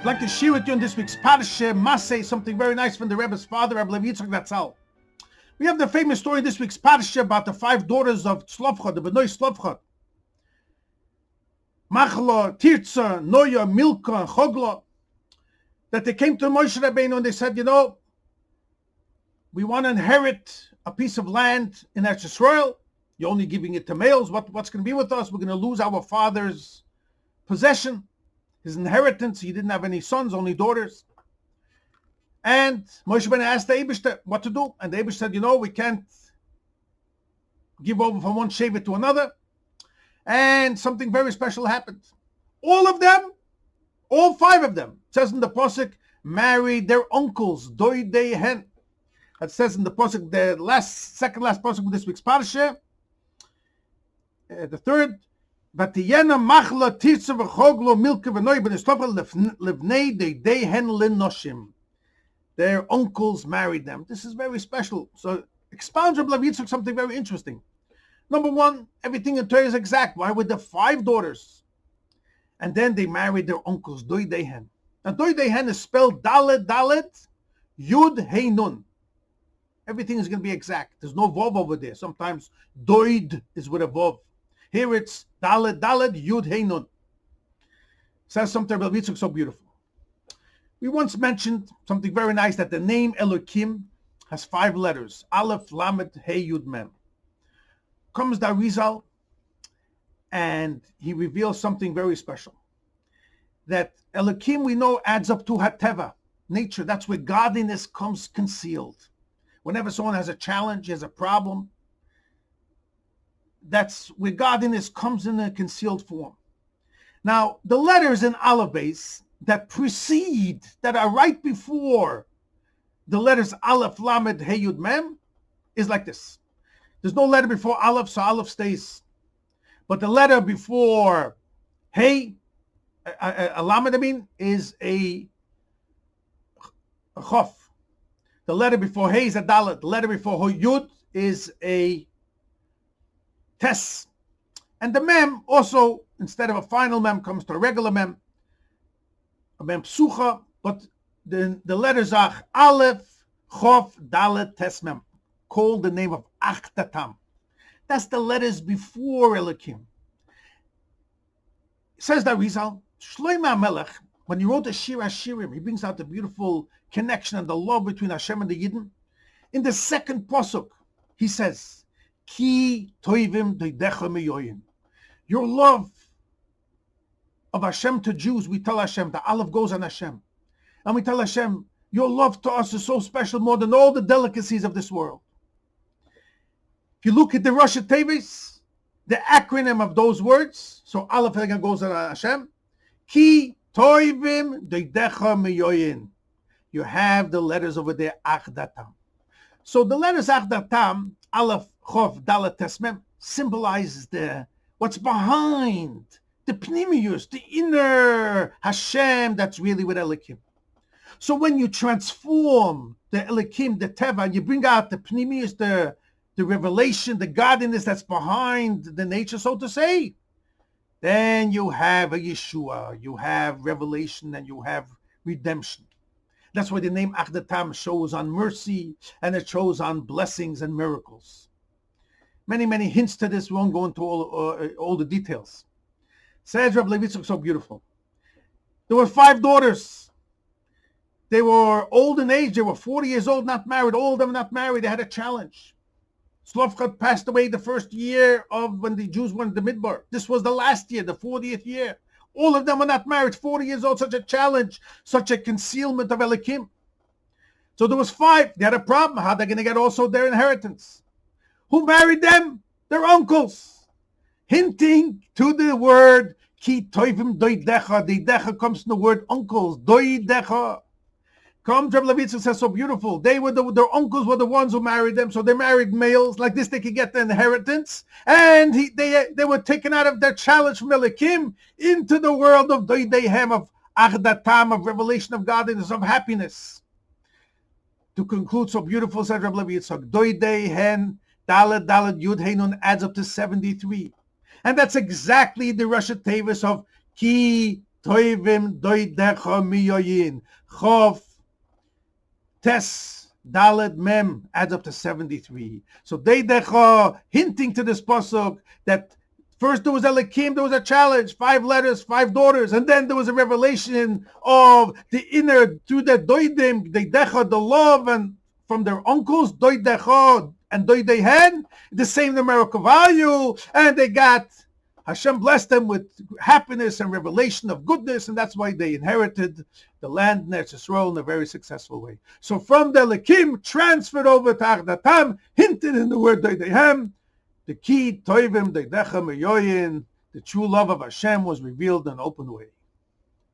like to share with you in this week's Parshas, Masay, something very nice from the Rebbe's father, Rabbi Yitzchok Zatzal. We have the famous story in this week's Parshas about the 5 daughters of Tzlofcha, the Benoi Tzlofcha. Machla, Tirza, Noya, Milka, and Chogla. That they came to Moshe Rabbeinu and they said, we want to inherit a piece of land in Eretz Yisrael. You're only giving it to males. What's going to be with us? We're going to lose our father's possession, his inheritance. He didn't have any sons, only daughters. And Moshe Rabbeinu asked the Eibishter what to do. And the Eibishter said, we can't give over from one shevet to another. And something very special happened. All of them, all 5 of them, it says in the Pasuk, married their uncles, Dovid hen. That says in the Pasuk, the second last Pasuk of this week's Parshas, the third, Vatiyena machla tirza v'choglo milka v'noi b'nistofel levnei dey hen linoshim. Their uncles married them. This is very special. So expounds Rabbi Yitzchok something very interesting. Number 1, everything in Torah is exact. Why would the 5 daughters? And then they married their uncles, Dovid hen. Now Dovid hen is spelled Dalet, Yud, Hey, Nun. Everything is going to be exact. There's no Vov over there. Sometimes Doid is with a Vov. Here it's Dalet, Yud, Hey, Nun. Says something Rabbi Yitzchok so beautiful. We once mentioned something very nice, that the name Elokim has 5 letters. Aleph, Lamed, Hey, Yud, Mem. Comes the Arizal, and he reveals something very special. That Elokim, we know, adds up to Hateva, nature. That's where godliness comes concealed. Whenever someone has a challenge, has a problem, that's where godliness comes in a concealed form. Now, the letters in Aleph base that precede, that are right before the letters Aleph, Lamed, Hey, Yud, Mem, is like this. There's no letter before Aleph, so Aleph stays. But the letter before Hey, Lamed, is a Chof. The letter before Hey is a Dalet. The letter before Yud is a Tes. And the Mem also, instead of a final Mem, comes to a regular Mem, a Mem Psucha, but the letters are Aleph, Chof, Dalet, Tes, Mem, called the name of Achtatam. That's the letters before Elokim. Says the Arizal, Shlomo HaMelech, when he wrote the Shir HaShirim, he brings out the beautiful connection and the love between Hashem and the Yidden. In the second pasuk, he says, Ki toivim doidecha miyoyin. Your love of Hashem to Jews, we tell Hashem, the Aleph goes on Hashem. And we tell Hashem, your love to us is so special, more than all the delicacies of this world. If you look at the Rosh Tevis, the acronym of those words, so Aleph again goes on Hashem, Ki toivim doidecha miyoyin. You have the letters over there, Achdatam. So the letters Achdatam, Aleph, Chof, Dalet, Tes, Mem, symbolizes what's behind, the Pnimius, the inner Hashem that's really with Elokim. So when you transform the Elokim, the Teva, and you bring out the Pnimius, the revelation, the godliness that's behind the nature, so to say, then you have a Yeshua, you have revelation, and you have redemption. That's why the name Achdatam shows on mercy, and it shows on blessings and miracles. Many, many hints to this. We won't go into all the details. Says Rabbi Yitzchok so beautiful. There were 5 daughters. They were old in age. They were 40 years old, not married. All of them not married. They had a challenge. Tzlofcha passed away the first year of when the Jews went to Midbar. This was the last year, the 40th year. All of them were not married, 40 years old, such a challenge, such a concealment of Elokim. So there was 5. They had a problem. How are they going to get also their inheritance? Who married them? Their uncles. Hinting to the word, Ki toivim doidecha. Doidecha comes from the word uncles. Doidecha. Come, Rabbi Levitzah says so beautiful. Their uncles were the ones who married them, so they married males. Like this, they could get the inheritance. And they were taken out of their challenge from Elokim into the world of Doidehem, of Achdatam, of revelation of godliness, of happiness. To conclude, so beautiful, said Rabbi Yitzchok, Doidehen, Dalet, Yud, Hey, Nun adds up to 73. And that's exactly the Rosh Tevis of Ki toivim doidecha miyoyin. Chof, Tes, Dalet, Mem adds up to 73. So doidecha, hinting to this pasuk that first there was Elikim, there was a challenge, 5 letters, 5 daughters, and then there was a revelation of the inner, through the doidim, doidecha, the love, and from their uncles, doidecha and doidehen, the same numerical value, and they got, Hashem blessed them with happiness and revelation of goodness, and that's why they inherited the land in Eretz Yisrael in a very successful way. So from the Elikim, transferred over to Achdatam, hinted in the word doidehem, the key, toivim, doidecha, meyoyin, the true love of Hashem was revealed in an open way.